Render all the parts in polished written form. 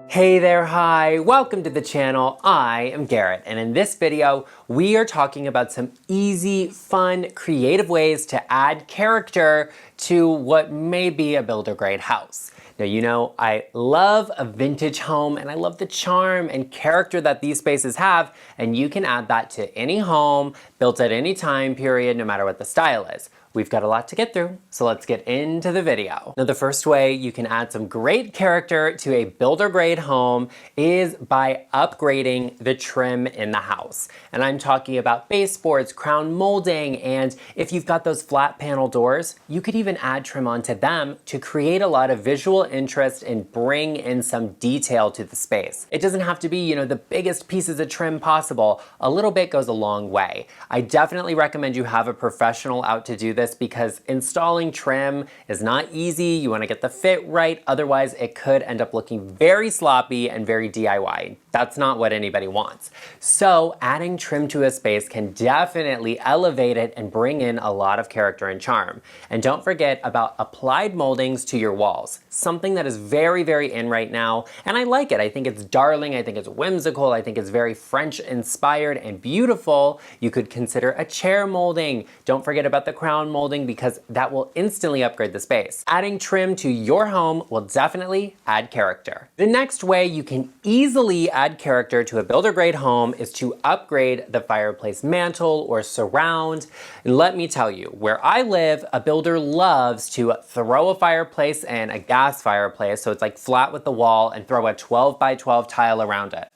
Hey there, hi, welcome to the channel. I am Garrett, and in this video, we are talking about some easy, fun, creative ways to add character to what may be a builder-grade house. Now, you know, I love a vintage home and I love the charm and character that these spaces have, and you can add that to any home built at any time period, no matter what the style is. We've got a lot to get through, so let's get into the video. Now, the first way you can add some great character to a builder-grade home is by upgrading the trim in the house. And I'm talking about baseboards, crown molding, and if you've got those flat panel doors, you could even add trim onto them to create a lot of visual interest and bring in some detail to the space. It doesn't have to be, you know, the biggest pieces of trim possible. A little bit goes a long way. I definitely recommend you have a professional out to do this because installing trim is not easy. You want to get the fit right, otherwise it could end up looking very sloppy and very DIY. That's not what anybody wants. So adding trim to a space can definitely elevate it and bring in a lot of character and charm. And don't forget about applied moldings to your walls, something that is very, very in right now. And I like it. I think it's darling. I think it's whimsical. I think it's very French inspired and beautiful. You could consider a chair molding. Don't forget about the crown molding because that will instantly upgrade the space. Adding trim to your home will definitely add character. The next way you can easily add character to a builder-grade home is to upgrade the fireplace mantle or surround. And let me tell you, where I live, a builder loves to throw a fireplace and a gas fireplace, so it's like flat with the wall, and throw a 12 by 12 tile around it.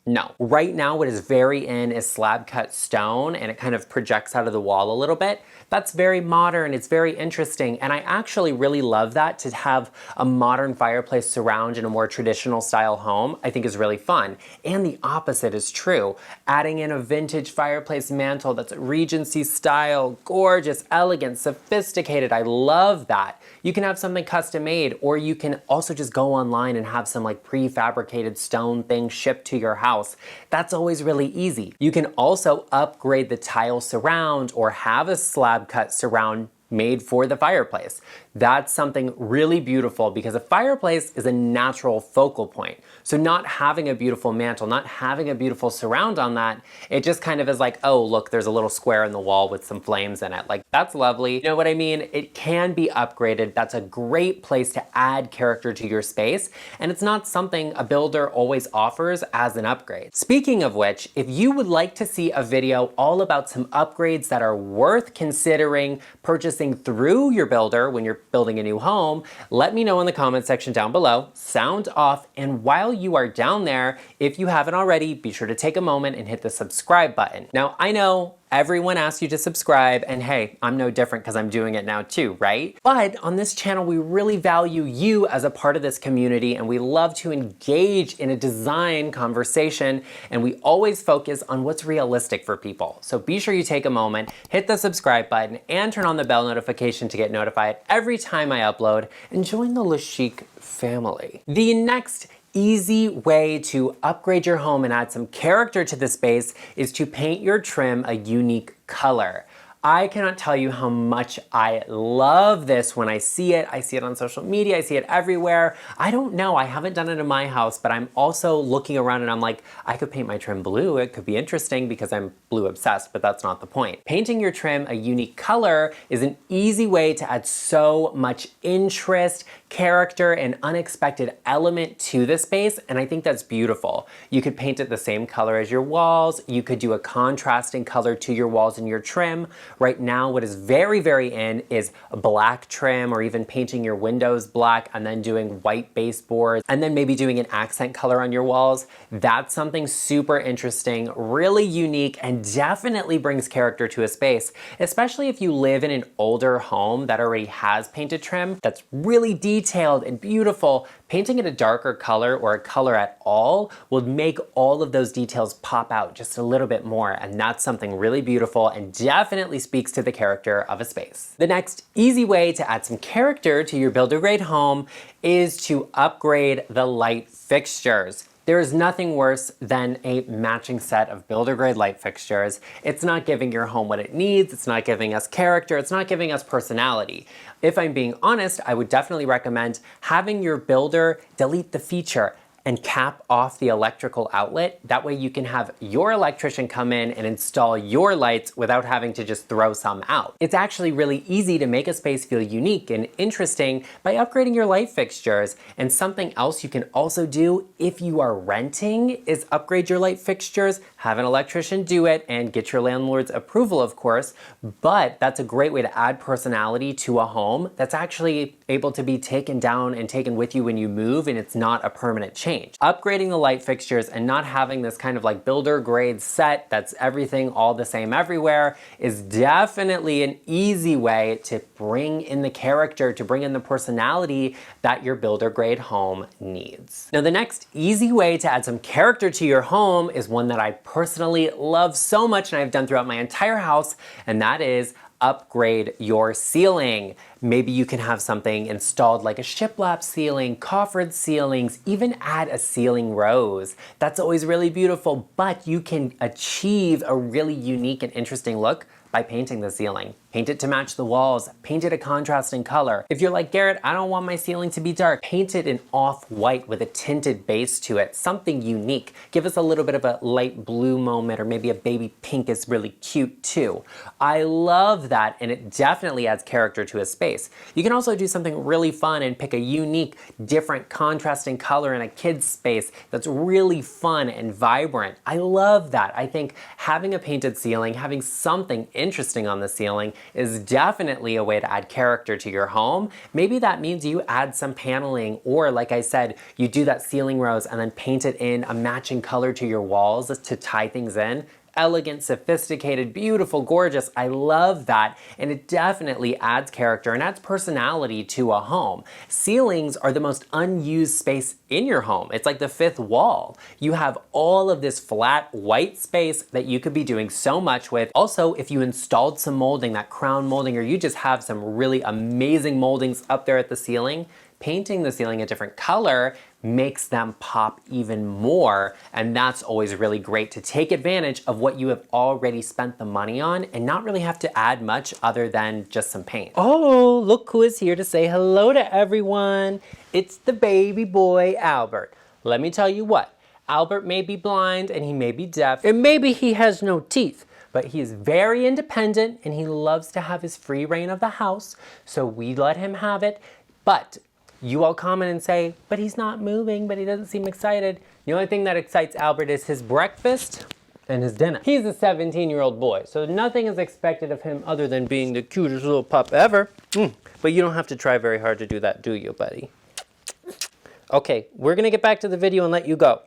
No. Right now what is very in is slab cut stone, and it kind of projects out of the wall a little bit. That's very modern, it's very interesting, and I actually really love that. To have a modern fireplace surround in a more traditional style home, I think is really fun. And the opposite is true. Adding in a vintage fireplace mantle that's Regency style, gorgeous, elegant, sophisticated, I love that. You can have something custom made, or you can also just go online and have some like prefabricated stone thing shipped to your house. That's always really easy. You can also upgrade the tile surround or have a slab cut surround made for the fireplace. That's something really beautiful because a fireplace is a natural focal point. So not having a beautiful mantle, not having a beautiful surround on that, it just kind of is like, oh, look, there's a little square in the wall with some flames in it. Like, that's lovely. You know what I mean? It can be upgraded. That's a great place to add character to your space. And it's not something a builder always offers as an upgrade. Speaking of which, if you would like to see a video all about some upgrades that are worth considering purchasing through your builder when you're building a new home, let me know in the comment section down below. Sound off, and while you are down there, if you haven't already, be sure to take a moment and hit the subscribe button. Now, I know everyone asks you to subscribe, and hey, I'm no different because I'm doing it now too, right? But on this channel, we really value you as a part of this community, and we love to engage in a design conversation, and we always focus on what's realistic for people. So be sure you take a moment, hit the subscribe button, and turn on the bell notification to get notified every time I upload, and join the LeChic family. The next easy way to upgrade your home and add some character to the space is to paint your trim a unique color. I cannot tell you how much I love this when I see it. I see it on social media, I see it everywhere. I don't know, I haven't done it in my house, but I'm also looking around and I'm like, I could paint my trim blue. It could be interesting because I'm blue obsessed, but that's not the point. Painting your trim a unique color is an easy way to add so much interest, character, and unexpected element to the space, and I think that's beautiful. You could paint it the same color as your walls. You could do a contrasting color to your walls and your trim. Right now, what is very, very in is black trim, or even painting your windows black and then doing white baseboards and then maybe doing an accent color on your walls. That's something super interesting, really unique, and definitely brings character to a space, especially if you live in an older home that already has painted trim that's really detailed and beautiful. Painting it a darker color or a color at all will make all of those details pop out just a little bit more, and that's something really beautiful and definitely speaks to the character of a space. The next easy way to add some character to your builder grade home is to upgrade the light fixtures. There is nothing worse than a matching set of builder grade light fixtures. It's not giving your home what it needs, it's not giving us character, it's not giving us personality. If I'm being honest, I would definitely recommend having your builder delete the feature and cap off the electrical outlet. That way you can have your electrician come in and install your lights without having to just throw some out. It's actually really easy to make a space feel unique and interesting by upgrading your light fixtures. And something else you can also do if you are renting is upgrade your light fixtures, have an electrician do it, and get your landlord's approval, of course. But that's a great way to add personality to a home that's actually able to be taken down and taken with you when you move, and it's not a permanent change. Upgrading the light fixtures and not having this kind of like builder grade set that's everything all the same everywhere is definitely an easy way to bring in the character, to bring in the personality that your builder grade home needs. Now, the next easy way to add some character to your home is one that I personally love so much and I've done throughout my entire house, and that is upgrade your ceiling. Maybe you can have something installed like a shiplap ceiling, coffered ceilings, even add a ceiling rose. That's always really beautiful, but you can achieve a really unique and interesting look by painting the ceiling. Paint it to match the walls, paint it a contrasting color. If you're like, Garrett, I don't want my ceiling to be dark, paint it an off-white with a tinted base to it, something unique. Give us a little bit of a light blue moment, or maybe a baby pink is really cute too. I love that, and it definitely adds character to a space. You can also do something really fun and pick a unique, different, contrasting color in a kid's space that's really fun and vibrant. I love that. I think having a painted ceiling, having something interesting on the ceiling is definitely a way to add character to your home. Maybe that means you add some paneling, or like I said, you do that ceiling rose and then paint it in a matching color to your walls to tie things in. Elegant, sophisticated, beautiful, gorgeous. I love that, and it definitely adds character and adds personality to a home. Ceilings are the most unused space in your home. It's like the fifth wall. You have all of this flat white space that you could be doing so much with. Also, if you installed some molding, that crown molding, or you just have some really amazing moldings up there at the ceiling, painting the ceiling a different color makes them pop even more, and that's always really great to take advantage of what you have already spent the money on and not really have to add much other than just some paint. Oh, look who is here to say hello to everyone. It's the baby boy, Albert. Let me tell you what, Albert may be blind and he may be deaf, and maybe he has no teeth, but he is very independent and he loves to have his free reign of the house, so we let him have it. But you all comment and say, but he's not moving, but he doesn't seem excited. The only thing that excites Albert is his breakfast and his dinner. He's a 17-year-old boy, so nothing is expected of him other than being the cutest little pup ever. But you don't have to try very hard to do that, do you, buddy? Okay, we're gonna get back to the video and let you go.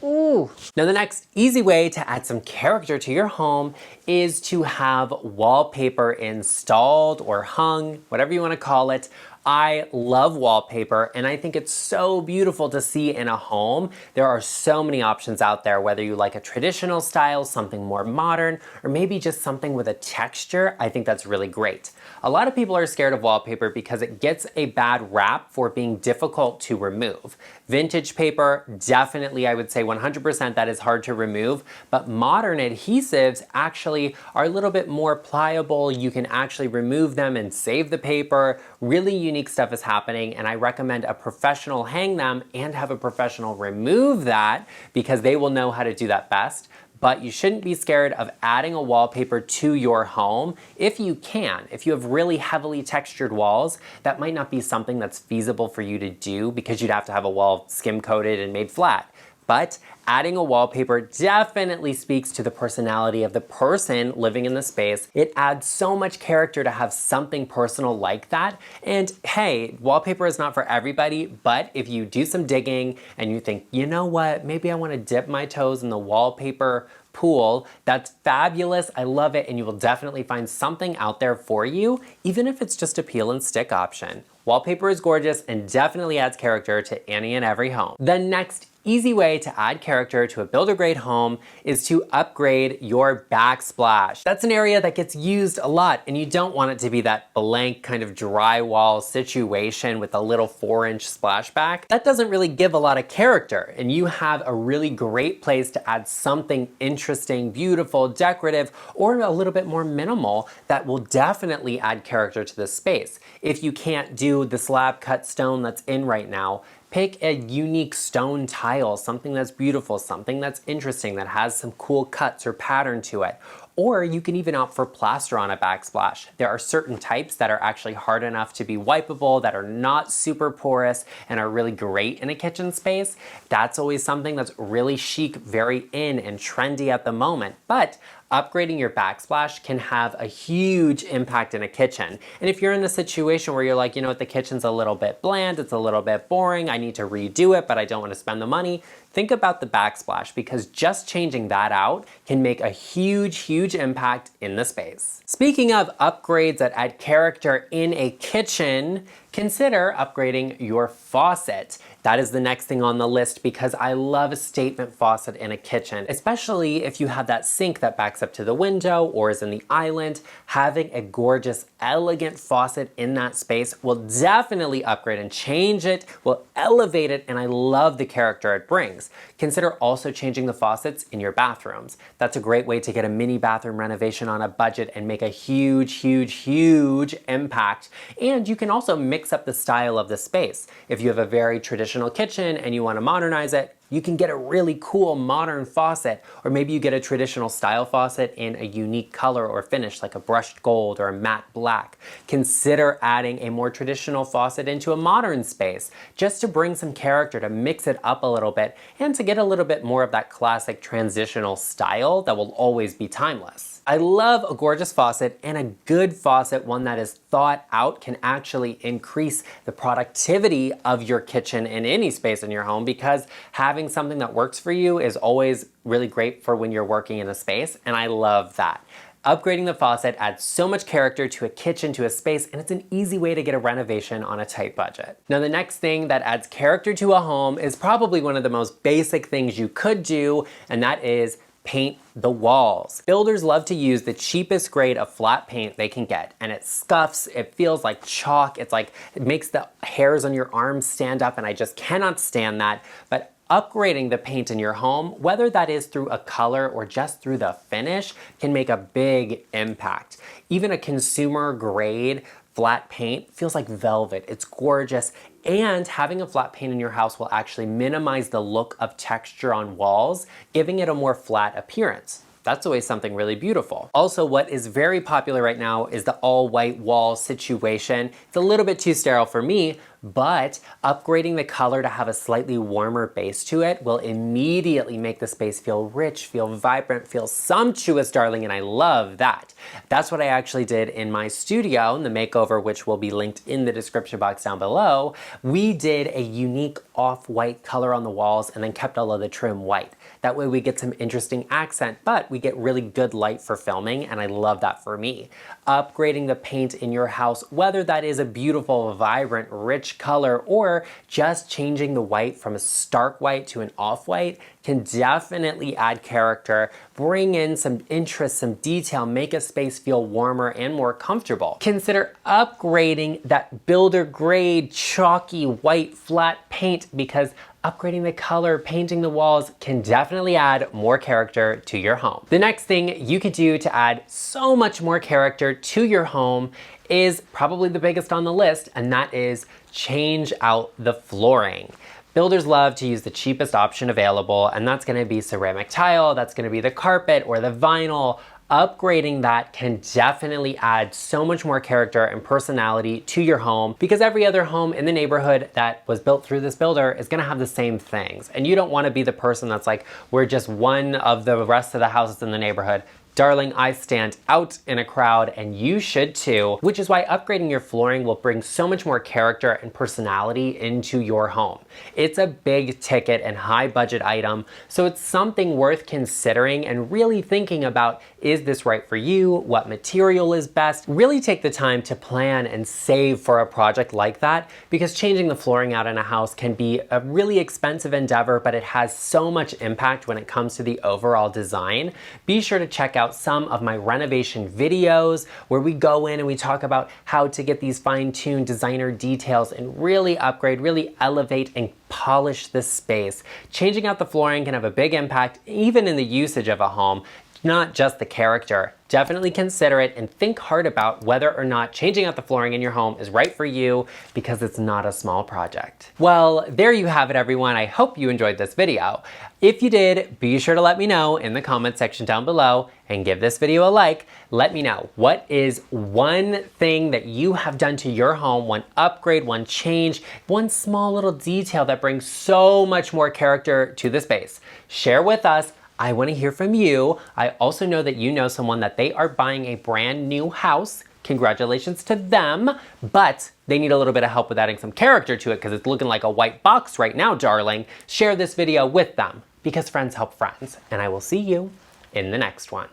Ooh. Now, the next easy way to add some character to your home is to have wallpaper installed or hung, whatever you want to call it. I love wallpaper, and I think it's so beautiful to see in a home. There are so many options out there, whether you like a traditional style, something more modern, or maybe just something with a texture. I think that's really great. A lot of people are scared of wallpaper because it gets a bad rap for being difficult to remove. Vintage paper, definitely, I would say 100% that is hard to remove, but modern adhesives actually are a little bit more pliable. You can actually remove them and save the paper. Really unique stuff is happening, and I recommend a professional hang them and have a professional remove that, because they will know how to do that best. But you shouldn't be scared of adding a wallpaper to your home if you can. If you have really heavily textured walls, that might not be something that's feasible for you to do because you'd have to have a wall skim coated and made flat. But adding a wallpaper definitely speaks to the personality of the person living in the space. It adds so much character to have something personal like that. And hey, wallpaper is not for everybody, but if you do some digging and you think, you know what, maybe I want to dip my toes in the wallpaper pool, that's fabulous. I love it, and you will definitely find something out there for you, even if it's just a peel and stick option. Wallpaper is gorgeous and definitely adds character to any and every home. The next easy way to add character to a builder-grade home is to upgrade your backsplash. That's an area that gets used a lot, and you don't want it to be that blank kind of drywall situation with a little 4-inch splashback. That doesn't really give a lot of character, and you have a really great place to add something interesting, beautiful, decorative, or a little bit more minimal that will definitely add character to the space. If you can't do the slab cut stone that's in right now, pick a unique stone tile, something that's beautiful, something that's interesting, that has some cool cuts or pattern to it. Or you can even opt for plaster on a backsplash. There are certain types that are actually hard enough to be wipeable, that are not super porous, and are really great in a kitchen space. That's always something that's really chic, very in and trendy at the moment. But upgrading your backsplash can have a huge impact in a kitchen. And if you're in a situation where you're like, you know what, the kitchen's a little bit bland, it's a little bit boring, I need to redo it, but I don't want to spend the money, think about the backsplash, because just changing that out can make a huge, huge impact in the space. Speaking of upgrades that add character in a kitchen, consider upgrading your faucet. That is the next thing on the list because I love a statement faucet in a kitchen, especially if you have that sink that backs up to the window or is in the island. Having a gorgeous, elegant faucet in that space will definitely upgrade and change it, will elevate it, and I love the character it brings. Consider also changing the faucets in your bathrooms. That's a great way to get a mini bathroom renovation on a budget and make a huge, huge, huge impact. And you can also mix up the style of the space. If you have a very traditional kitchen and you want to modernize it, you can get a really cool modern faucet, or maybe you get a traditional style faucet in a unique color or finish like a brushed gold or a matte black. Consider adding a more traditional faucet into a modern space just to bring some character, to mix it up a little bit, and to get a little bit more of that classic transitional style that will always be timeless. I love a gorgeous faucet, and a good faucet, one that is thought out, can actually increase the productivity of your kitchen in any space in your home, because having something that works for you is always really great for when you're working in a space, and I love that. Upgrading the faucet adds so much character to a kitchen, to a space, and it's an easy way to get a renovation on a tight budget. Now, the next thing that adds character to a home is probably one of the most basic things you could do, and that is paint the walls. Builders love to use the cheapest grade of flat paint they can get, and it scuffs, it feels like chalk, it makes the hairs on your arms stand up, and I just cannot stand that. But upgrading the paint in your home, whether that is through a color or just through the finish, can make a big impact. Even a consumer grade flat paint feels like velvet. It's gorgeous. And having a flat paint in your house will actually minimize the look of texture on walls, giving it a more flat appearance. That's always something really beautiful. Also, what is very popular right now is the all white wall situation. It's a little bit too sterile for me, but upgrading the color to have a slightly warmer base to it will immediately make the space feel rich, feel vibrant, feel sumptuous, darling, and I love that. That's what I actually did in my studio, in the makeover, which will be linked in the description box down below. We did a unique off-white color on the walls and then kept all of the trim white. That way we get some interesting accent, but we get really good light for filming, and I love that for me. Upgrading the paint in your house, whether that is a beautiful, vibrant, rich color, or just changing the white from a stark white to an off-white, can definitely add character, bring in some interest, some detail, make a space feel warmer and more comfortable. Consider upgrading that builder grade, chalky, white, flat paint, because upgrading the color, painting the walls can definitely add more character to your home. The next thing you could do to add so much more character to your home is probably the biggest on the list, and that is change out the flooring. Builders love to use the cheapest option available, and that's gonna be ceramic tile, that's gonna be the carpet or the vinyl. Upgrading that can definitely add so much more character and personality to your home, because every other home in the neighborhood that was built through this builder is gonna have the same things. And you don't wanna be the person that's like, we're just one of the rest of the houses in the neighborhood. Darling, I stand out in a crowd and you should too, which is why upgrading your flooring will bring so much more character and personality into your home. It's a big ticket and high budget item, so it's something worth considering and really thinking about, is this right for you? What material is best? Really take the time to plan and save for a project like that, because changing the flooring out in a house can be a really expensive endeavor, but it has so much impact when it comes to the overall design. Be sure to check out some of my renovation videos where we go in and we talk about how to get these fine-tuned designer details and really upgrade, really elevate and polish this space. Changing out the flooring can have a big impact even in the usage of a home, not just the character. Definitely consider it and think hard about whether or not changing out the flooring in your home is right for you, because it's not a small project. Well, there you have it, everyone. I hope you enjoyed this video. If you did, be sure to let me know in the comment section down below and give this video a like. Let me know, what is one thing that you have done to your home, one upgrade, one change, one small little detail that brings so much more character to the space? Share with us. I want to hear from you. I also know that you know someone that they are buying a brand new house. Congratulations to them, but they need a little bit of help with adding some character to it because it's looking like a white box right now, darling. Share this video with them, because friends help friends, and I will see you in the next one.